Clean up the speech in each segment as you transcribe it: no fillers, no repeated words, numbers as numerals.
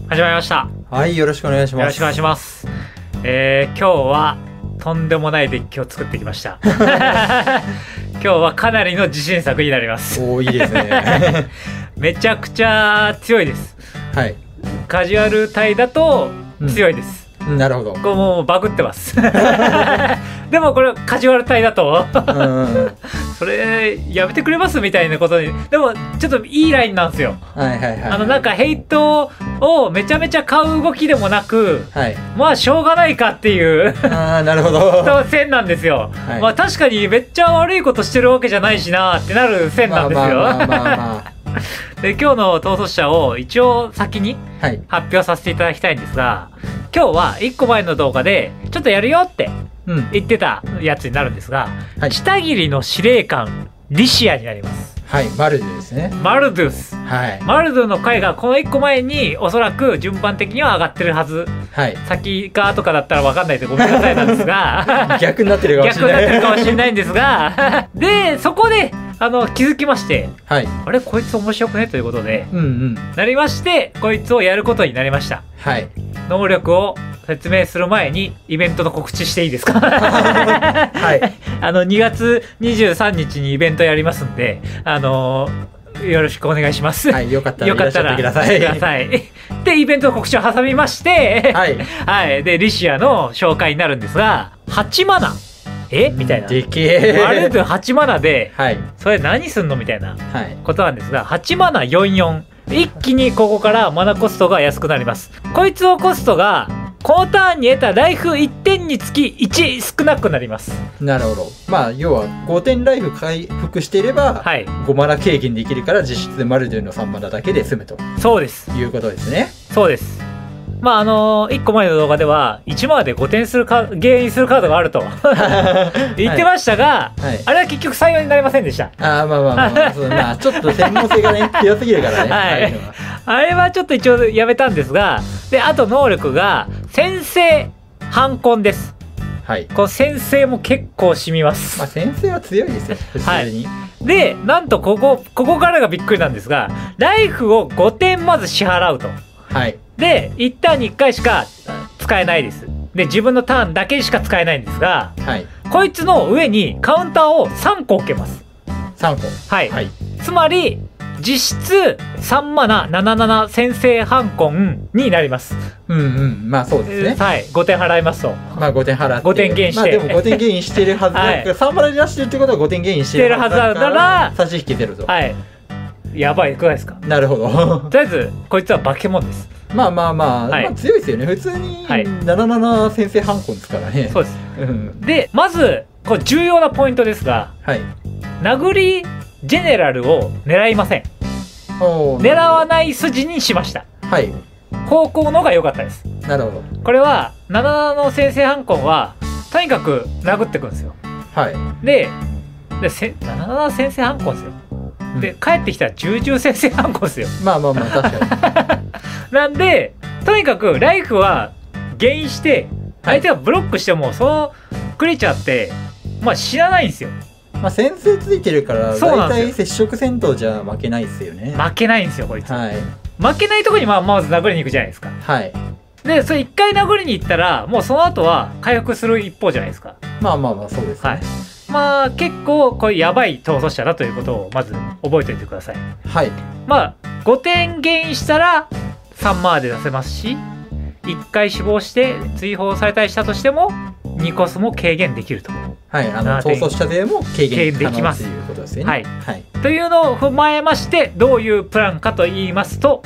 始まりました。はい、よろしくお願いします。よろしくお願いします。今日はとんでもないデッキを作ってきました。今日はかなりの自信作になります。おー、いいですね。めちゃくちゃ強いです。はい。カジュアル帯だと強いです。なるほど。これもうバグってます。でもこれカジュアル帯だとそれやめてくれますみたいなことに。でもちょっといいラインなんですよ。はいはいはい。なんかヘイトをめちゃめちゃ買う動きでもなく、はい、まあしょうがないかっていうなるほど線なんですよ。はい、まあ確かにめっちゃ悪いことしてるわけじゃないしなってなる線なんですよ。で今日の逃走者を一応先に発表させていただきたいんですが、今日は1個前の動画でちょっとやるよって言ってたやつになるんですが、下切りの司令官リシアになります。はい、マルドゥですね。マルドゥス。はい。マルドゥの回がこの1個前におそらく順番的には上がってるはず。はい。先か後かだったら分かんないでごめんなさいなんですが。逆になってるかもしれない。逆になってるかもしれないんですが。で、そこで、気づきまして。はい。あれこいつ面白くねということで。なりまして、こいつをやることになりました。はい。能力を説明する前にイベントの告知していいですか？はい。2月23日にイベントやりますんで、よろしくお願いします。はい、よかったらいらっしゃってください。で、イベントの告知を挟みまして、はい。はい。で、リシアの紹介になるんですが、8マナ。みたいな。でけえ。あれで8マナで、はい。それ何すんのみたいなことなんですが、8マナ44。一気にここからマナコストが安くなります。こいつのコストが、このターンに得たライフ1点につき1少なくなります。なるほど。まあ要は5点ライフ回復していれば、はい、5マナ軽減できるから実質マルドゥの3マナだけで済むと。そうです。いうことですね。そうです。まあ1個前の動画では1マナで5点するゲインするカードがあると言ってましたが、はい、あれは結局採用になりませんでした。まあちょっと専門性がね強すぎるからね。はい、あれはちょっと一応やめたんですが、であと能力が先制反根です。はい。この先制も結構染みます。まあ先制は強いですよ普通に。はい、でなんとここからがびっくりなんですが、ライフを5点まず支払うと。はい。で1ターンに1回しか使えないです。で自分のターンだけしか使えないんですが、はい、こいつの上にカウンターを3個置けます。3個。はい。はい、つまり実質3マナ77先制反根になります。まあそうですね。はい。5点払いますと。まあ5点払って。5点ゲインして。まあでも5点ゲインしてるはずだから、3マナで出してるってことは5点ゲインしてるはずだから差し引き出ると。はい。やばいくないですか？なるほど。とりあえずこいつは化け物です。まあ強いですよね。普通に77先制反根ですからね。そうです。でまずこれ重要なポイントですが、殴りジェネラルを狙いません。狙わない筋にしました。はい。方向のが良かったです。なるほど。これは77の先制反根はとにかく殴ってくんですよ。はい。で77先制反根ですよ。で帰ってきたら10先制反根ですよ。まあ確かに。なんでとにかくライフはゲインして相手がブロックしてもそのクリーチャーってまあ死なないんですよ。まあ先制ついてるから大体接触戦闘じゃ負けないですよね。負けないんですよこいつ。はい。負けないとこにまず殴りに行くじゃないですか。はい。でそれ1回殴りに行ったらもうその後は回復する一方じゃないですか。まあそうですね。はい。まあ結構これやばい逃走者だということをまず覚えておいてください。はい。まあ5点ゲインしたら3マーで出せますし、1回死亡して追放されたりしたとしても2コスも軽減できると。はい。逃走者でも軽減できますということですね。はい。というのを踏まえましてどういうプランかと言いますと、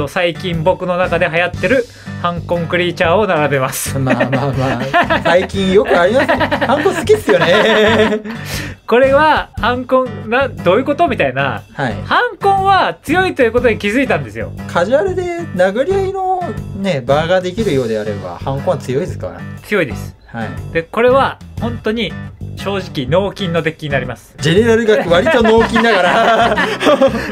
最近僕の中で流行ってる反根クリーチャーを並べます。まあ最近よくありますね。反根好きっすよね。これは反根どういうことみたいな、はい、反根は強いということに気づいたんですよ。カジュアルで殴り合いのね場ができるようであれば反根は強いですから。強いです。はい。でこれは本当に正直脳筋のデッキになります。ジェネラル学割と脳筋だから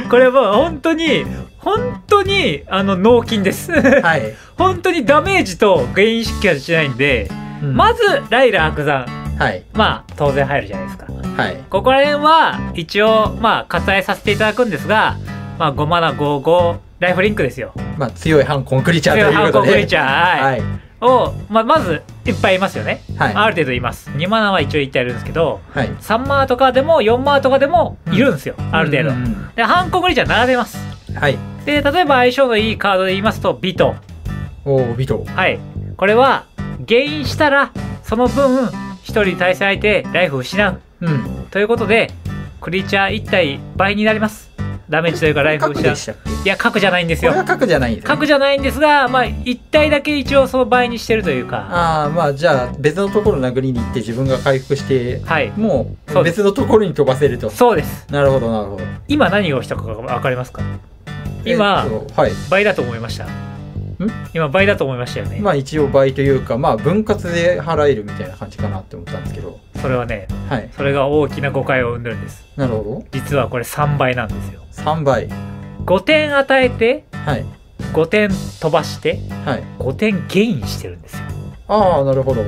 これは本当に脳筋です。はい。本当にダメージとゲインしかしないんで、まずライラ白山、はい、まあ当然入るじゃないですか。はい。ここら辺は一応割愛させていただくんですが、5マナ55ライフリンクですよ。まあ強い反コンクリチャーということで。強い反コンクリチャー、はい。を、まずいっぱいいますよね。はい。ある程度います。2マナは一応言ってあるんですけど、はい。3マナとかでも4マナとかでもいるんですよ。ある程度。で、反コンクリチャー並べます。はい。で、例えば相性のいいカードで言いますと、ビト。ビト。はい。これは、ゲインしたら、その分、1人対戦相手、ライフを失う。ということで、クリーチャー1体倍になります。ダメージというかライフを失う。いや、核じゃないんですよ。これは核じゃないんですね。核じゃないんですが、まあ、1体だけ一応その倍にしてるというか。ああ、まあ、じゃあ、別のところ殴りに行って自分が回復して、はい。もう、別のところに飛ばせると。そうです。なるほど、なるほど。今何が起きたか分かりますか？今、はい、倍だと思いました。今倍だと思いましたよね。まあ一応倍というか、まあ分割で払えるみたいな感じかなって思ったんですけど。それはね、はい、それが大きな誤解を生んでるんです。なるほど。実はこれ3倍なんですよ。3倍。5点与えて、はい、5点飛ばして、はい、5点ゲインしてるんですよ。ああ、なるほど。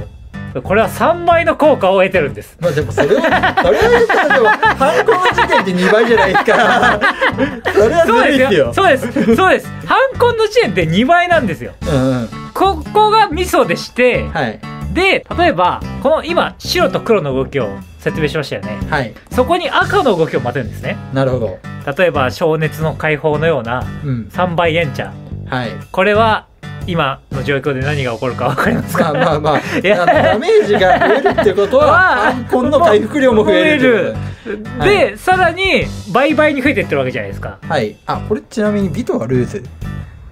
これは3倍の効果を得てるんです。まあでもそれは言ったらでも反抗の時点で2倍じゃないですか。それはずるいですよ。そうです。そうです。反抗の時点で2倍なんですよ。ここがミソでして、はい、で例えばこの今白と黒の動きを説明しましたよね。はい。そこに赤の動きを待てるんですね。なるほど。例えば消熱の解放のような3倍エンチャー。はい。これは今の状況で何が起こるか分かりますか？まあダメージが増えるってことは反コンの回復量も増える。で、はい、さらに倍々に増えていってるわけじゃないですか。はい。あ、これちなみにビトはルーズ。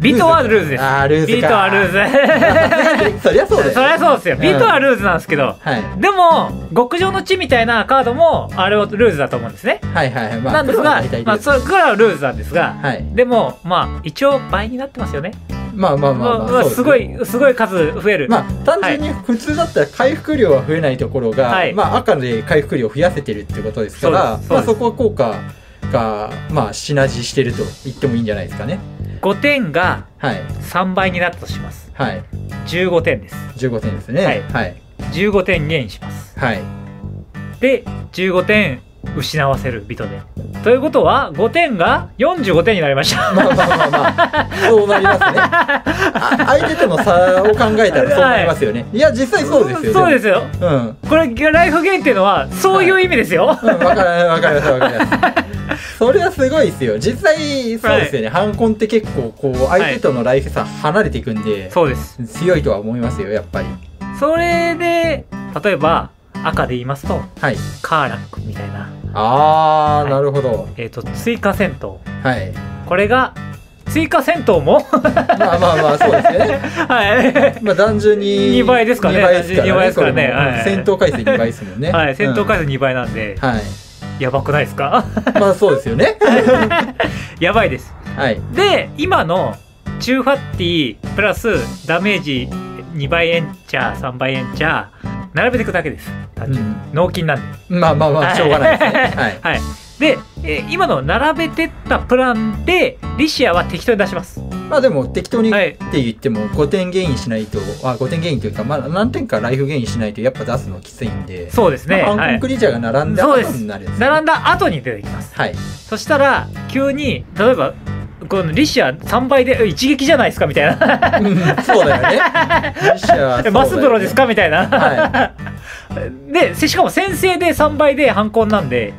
ビトはルーズです。あー、ルーズか。ビトはルーズ。そりゃそうです。そりゃそうですよ。ビトはルーズなんですけど、でも極上の地みたいなカードもあれはルーズだと思うんですね。はいはいはい。なんですが、まあそれからはルーズなんですが、でもまあ一応倍になってますよね。すごい数増える。まあ単純に普通だったら回復量は増えないところが、まあ赤で回復量を増やせてるってことですから、まあそこは効果がまあシナジーしてると言ってもいいんじゃないですかね。5点が3倍になったとします。はい。15点です。15点ですね。はい。15点ゲインします。はい。で15点失わせるビトで。ということは5点が45点になりました。まあそうなりますね。相手との差を考えたらそうなりますよね。いや実際そうですよ。そうですよ。うん。これライフゲインっていうのはそういう意味ですよ。わかります。それはすごいですよ。実際そうですよね。反コンって結構こう相手とのライフ差離れていくんで、そうです。強いとは思いますよやっぱり。それで例えば赤で言いますと、はい、カーラックみたいな。あー、なるほど。追加戦闘。はい。これが追加戦闘もまあそうですね。はい。まあ単純に2倍ですかね。2倍ですからね。戦闘回数2倍ですもんね。はい。戦闘回数2倍なんで。はい。やばくないですか？まあそうですよね。やばいです。はい。で今の中ファッティプラスダメージ2倍エンチャー3倍エンチャー並べていくだけです。単純に納金なんで。まあしょうがないですね。はい。で、今の並べてったプランでリシアは適当に出します。まあでも適当にって言っても5点ゲインしないと、5点ゲインというか、まあ何点かライフゲインしないとやっぱ出すのきついんで。そうですね。反コンクリーチャーが並んだ後になるんですね。並んだ後に出てきます。はい。そしたら急に例えばこのリシア3倍で一撃じゃないですかみたいな。そうだよね。リシアマスプロですかみたいな。はい。でしかも先制で3倍で反コンなんで、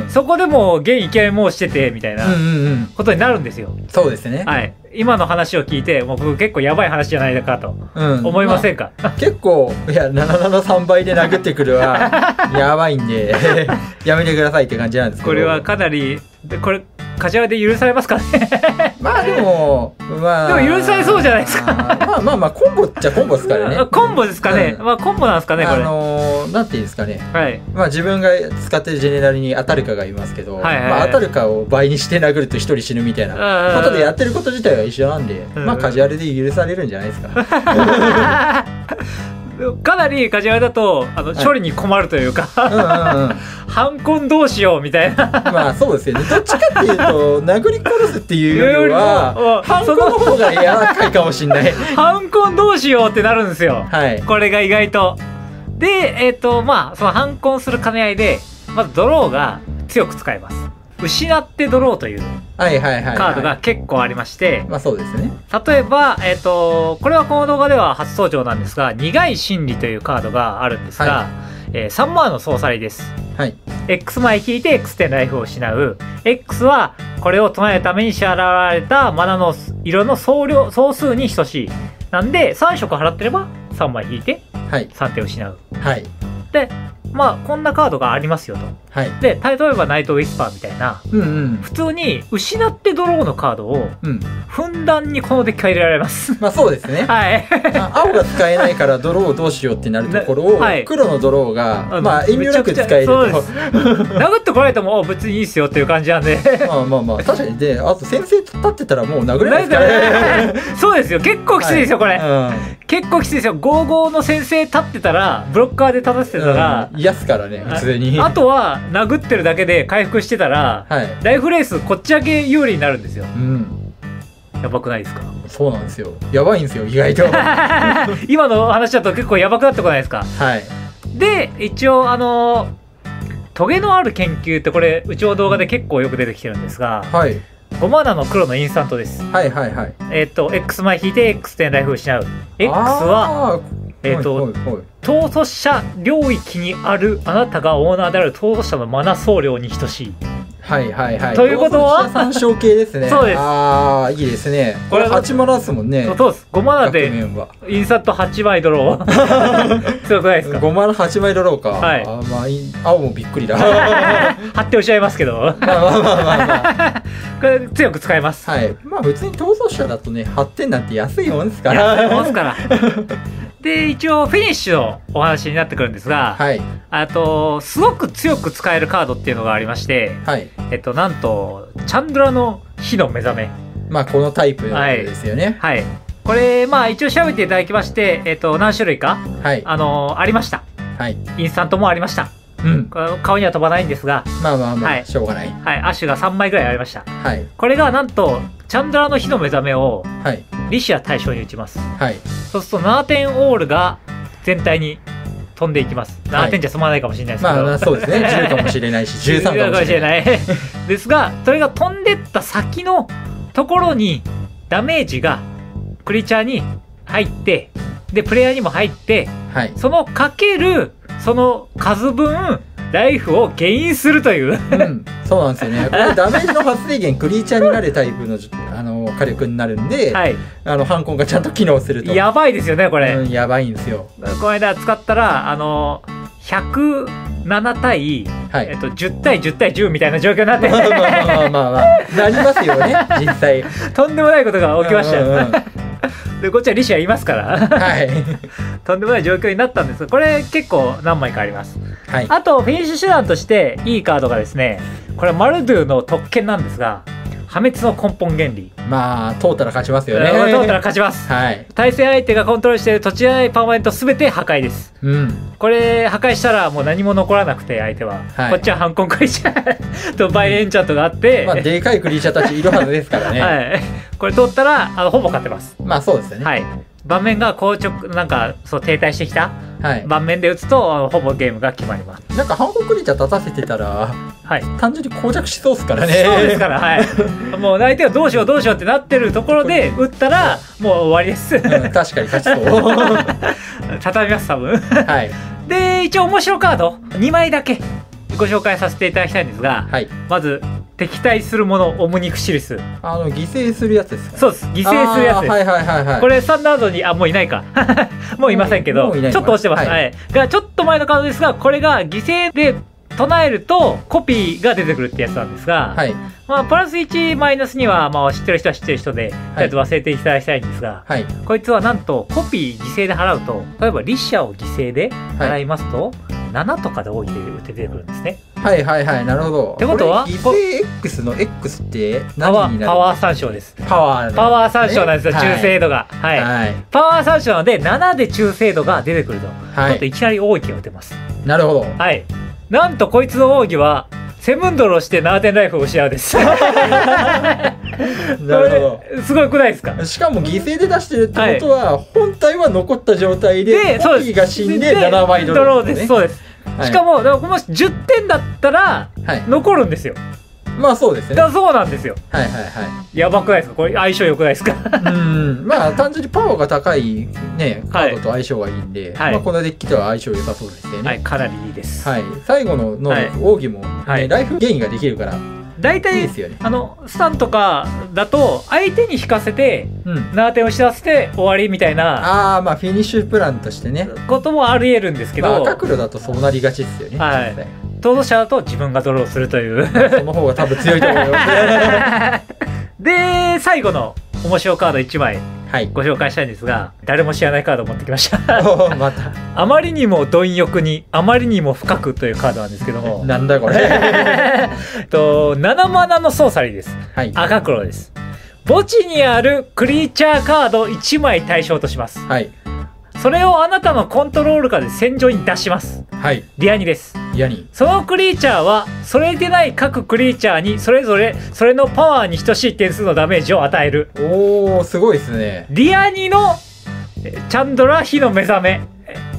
そこでもゲインイケメンもしててみたいなことになるんですよ。そうですね。はい。今の話を聞いて僕結構やばい話じゃないかと思いませんか？結構いや7の3倍で殴ってくるはやばいんでやめてくださいって感じなんですけど。これはかなりこれカジュアルで許されますかね？まあでも許されそうじゃないですか。まあコンボっちゃコンボですからね。コンボですかね。まあコンボなんですかねこれ。なんていうんですかね。はい。まあ自分が使ってるジェネラルに当たるかがいますけど、まあ当たるかを倍にして殴ると1人死ぬみたいなことでやってること自体は一緒なんで、まあカジュアルで許されるんじゃないですか。かなりカジュアルだと処理に困るというか、反コンどうしようみたいな。まあそうですよね。どっちかっていうと殴り殺すっていうよりは反コンの方が柔らかいかもしれない。反コンどうしようってなるんですよ。はい。これが意外と。でまあその反コンする兼ね合いでまずドローが強く使えます。失ってドローというカードが結構ありまして、まあそうですね。例えば、これはこの動画では初登場なんですが、苦い心理というカードがあるんですが、3マナのソーサリーです。はい。X 枚引いて X 点ライフを失う。X はこれを唱えるために支払われたマナの色の総数に等しい。なんで3色払ってれば3枚引いて3点失う。はい。で、まあこんなカードがありますよと。はい。で、例えばナイトウィスパーみたいな、普通に失ってドローのカードをふんだんにこのデッキは入れられます。まあそうですね。はい。青が使えないからドローをどうしようってなるところを、黒のドローがまあ遠慮なく使えると。殴ってこられても別にいいですよっていう感じなんで。まあ確かに。で、あと先生立ってたらもう殴れないですからね。そうですよ。結構きついですよこれ。結構きついですよ。55の先生立ってたらブロッカーで立たせてたら癒すからね普通に。あとは殴ってるだけで回復してたら、ライフレースこっちだけ有利になるんですよ。やばくないですか？そうなんですよ。やばいんですよ意外と。今の話だと結構やばくなってこないですか？はい。で一応トゲのある研究ってこれうちの動画で結構よく出てきてるんですが、はい。5マナの黒のインスタントです。はいはいはい。X 枚引いて X 点ライフを失う。X は統率者領域にあるあなたがオーナーである統率者のマナ総量に等しい。はいはいはい。ということは参照系ですね。そうです。ああいいですね。これ8マナですもんね。そうです。5マナでインスタント8枚ドロー。強くないですか？5マナ8枚ドローか。はい。まあ青もびっくりだ。貼っておっしゃいますけど。まあ。これ強く使えます。はい。まあ普通に闘争者だとね8点なんて安いもんですから。安いもんですから。で一応フィニッシュのお話になってくるんですが、はい、すごく強く使えるカードっていうのがありまして、はい、なんとチャンドラの火の目覚め。まあこのタイプですよね。はい。これまあ一応調べていただきまして、何種類か、はい、ありました。はい。インスタントもありました。うん、顔には飛ばないんですが、まあまあまあ、はい、しょうがない。はい、アッシュが3枚ぐらいありました。はい。これがなんとチャンドラの火の目覚めを、はい、リシア対象に打ちます。はい。そうすると7点オールが全体に飛んでいきます。7点じゃ済まないかもしれないですけど、まあそうですね。10かもしれないし、13かもしれない。ですが、それが飛んでった先のところにダメージがクリーチャーに入って、でプレイヤーにも入って、はい、そのかけるその数分ライフをゲインするという、そうなんですよね。これダメージの発生源クリーチャーになるタイプの火力になるんで、はい、ハンコンがちゃんと機能すると。やばいですよねこれ。やばいんですよ。この間使ったら107対、はい、10対10対10みたいな状況になってまあなりますよね実際。とんでもないことが起きましたよ。でこっちはリシアいますから、はい、とんでもない状況になったんですが、これ結構何枚かあります。はい、あとフィニッシュ手段としていいカードがですね、これはマルドゥの特権なんですが、破滅の根本原理。まあ通ったら勝ちますよね。通ったら勝ちます。はい。対戦相手がコントロールしている土地内パーマネントすべて破壊です。うん。これ破壊したらもう何も残らなくて相手は、はい、こっちはハンコンクリーチャーとバイエンチャントがあって、まあでかいクリーチャーたちいるはずですからね。はい。これ通ったらほぼ勝ってます。まあそうですよね。はい。盤面がなんかそう停滞してきた、はい、盤面で打つとほぼゲームが決まります。なんかハンコンクリーチャー立たせてたら、はい、単純に膠着しそうですからね。そうですから、はい。もう相手がどうしようってなってるところで打ったらもう終わりです。確かに勝ちそう。畳みます多分。はい。で一応面白カード2枚だけご紹介させていただきたいんですが、はい、まず敵対するものオムニクシリス。犠牲するやつですか？そうです、犠牲するやつです。はいはいはいはい。これスタンダードにもういないかもういませんけど、ちょっと押してます。はい。がちょっと前のカードですが、これが犠牲で唱えるとコピーが出てくるってやつなんですが、はい、まあプラス1マイナスにはまあ知ってる人は知ってる人で、とりあえず忘れていただきたいんですが、はい、こいつはなんとコピー犠牲で払うと、例えばリシャを犠牲で払いますと、はい、7とかで多いで打ててくるんですね。はいはいはい、なるほど。ってことは犠牲 X の X って何になる？パワー参照です。パワー参照なんですよ、はい、中精度が、はいはい、パワー参照なので7で中精度が出てくると、はい、ちょっといきなり奥義が打てます。なるほど。はい。なんとこいつの奥義はセブンドロして7点ライフを失うです。なるほど。すごくないですか？しかも犠牲で出してるってことは、はい、本体は残った状態でコピーが死んで7枚ドローですね。そうです。しかももし10点だったら残るんですよ。まあそうですね。そうなんですよ。はいはいはい。やばくないですかこれ、相性良くないですか？まあ単純にパワーが高いねカードと相性がいいんで、まあこのデッキとは相性良さそうですよね。はい、かなりいいです。はい。最後の能力奥義もライフゲインができるから。大体スタンとかだと相手に引かせて7点をしらせて終わりみたいな、まあフィニッシュプランとしてねこともありえるんですけど、赤黒だとそうなりがちですよね。はい。逃走者だと自分がドローするというその方が多分強いと思いますで最後の面白カード1枚ご紹介したいんですが、誰も知らないカードを持ってきましたまたあまりにも貪欲にあまりにも深くというカードなんですけどもなんだこれ7マナのソーサリーです、はい、赤黒です。墓地にあるクリーチャーカード1枚対象とします、はい、それをあなたのコントロール下で戦場に出します、はい、リアニです。リアニ。そのクリーチャーはそれでない各クリーチャーにそれぞれそれのパワーに等しい点数のダメージを与える。おーすごいですね。リアニのチャンドラ火の目覚め、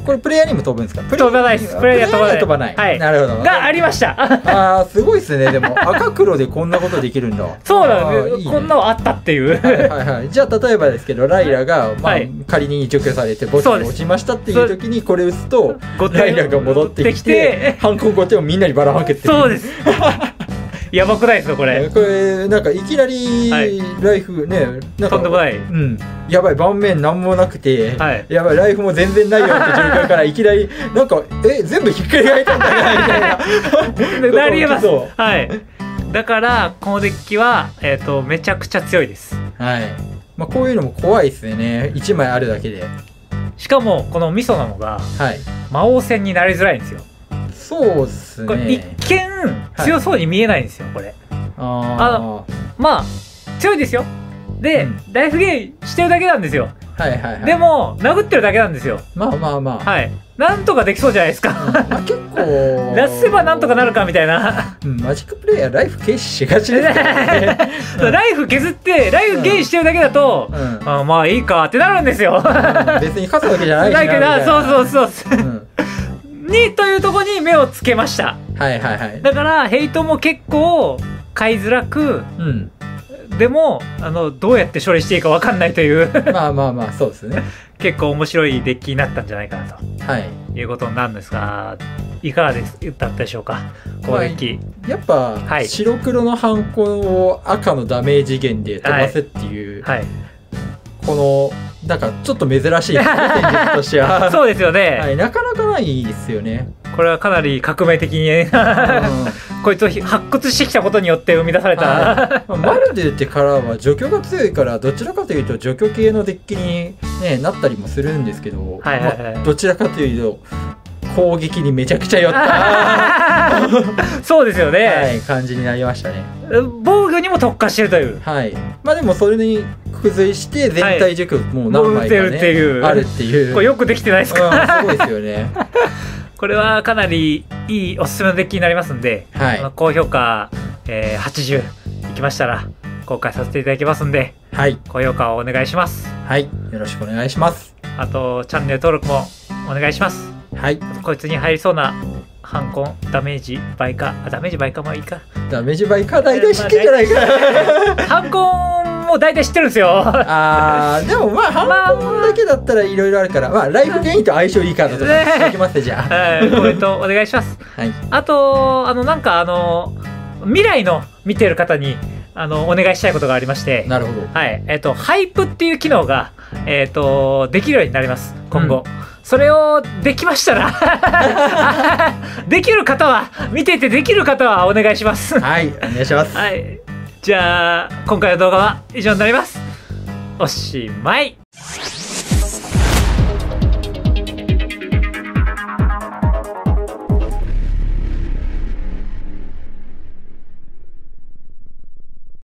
これプレイヤーにも飛ぶんですか？飛ばないです。プレイヤー飛ばない。はい。なるほど。がありました。ああすごいですね。でも赤黒でこんなことできるんだ。そうなんです。こんなのあったっていう。はいはい。じゃあ例えばですけどライラがまあ仮に除去されて墓地に落ちましたっていう時にこれ打つとライラが戻ってきて反抗5点をみんなにばらまけて。そうです。やばくないですかこれ。これなんかいきなりライフね、なんかとんでもない。やばい盤面なんもなくて、やばいライフも全然ないよって状況からいきなりなんか全部ひっくり返ったんだなみたいな。なりえます。はい。だからこのデッキはめちゃくちゃ強いです。はい。まあこういうのも怖いですよね。1枚あるだけで。しかもこのミソなのが魔王戦になりづらいんですよ。そうですね。これ一見強そうに見えないんですよ、これ。まあ強いですよ。で、ライフゲインしてるだけなんですよ。はいはいはい。でも殴ってるだけなんですよ。まあまあまあ。はい。なんとかできそうじゃないですか。結構出せばなんとかなるかみたいな。マジックプレイヤーライフ軽視しがちですからね。ライフ削ってライフゲインしてるだけだと、まあいいかってなるんですよ。別に勝つわけじゃないしなみたいな。そうそう。にというところに目をつけました。はいはいはい。だからヘイトも結構買いづらく、でもどうやって処理していいか分かんないというまあまあまあそうですね。結構面白いデッキになったんじゃないかなと、いうことになるんですが、いかがだったでしょうかこのデッキ。やっぱ、白黒のハンコを赤のダメージ源で飛ばせっていう、このなんかちょっと珍しい戦術としてはそうですよね、なかなかないですよね。これはかなり革命的にこいつを発掘してきたことによって生み出されたマルデってからは除去が強いからどちらかというと除去系のデッキに、なったりもするんですけど、どちらかというと攻撃にめちゃくちゃ寄ったそうですよね、感じになりましたね。防御にも特化してるという、まあでもそれに付随して全体除去もう何枚かね、あるっていう、これよくできてないですか？すごいですよね。これはかなりいいおすすめのデッキになりますんで、高評価、80いきましたら公開させていただきますんで、高評価をお願いします。よろしくお願いします。あとチャンネル登録もお願いします。こいつに入りそうなハンコンダメージ倍化、ダメージ倍化もいいか、ダメージ倍化大体知ってんじゃないかハンコンも大体知ってるんですよ。でもまあハンコンだけだったらいろいろあるから、まあライフゲインと相性いいカードとかしておきますね。じゃあコメントお願いします。あとなんか未来の見てる方にお願いしたいことがありまして、なるほど。ハイプっていう機能ができるようになります今後。それをできましたらできる方は見ててできる方はお願いします。お願いします。じゃあ今回の動画は以上になります。おしまい。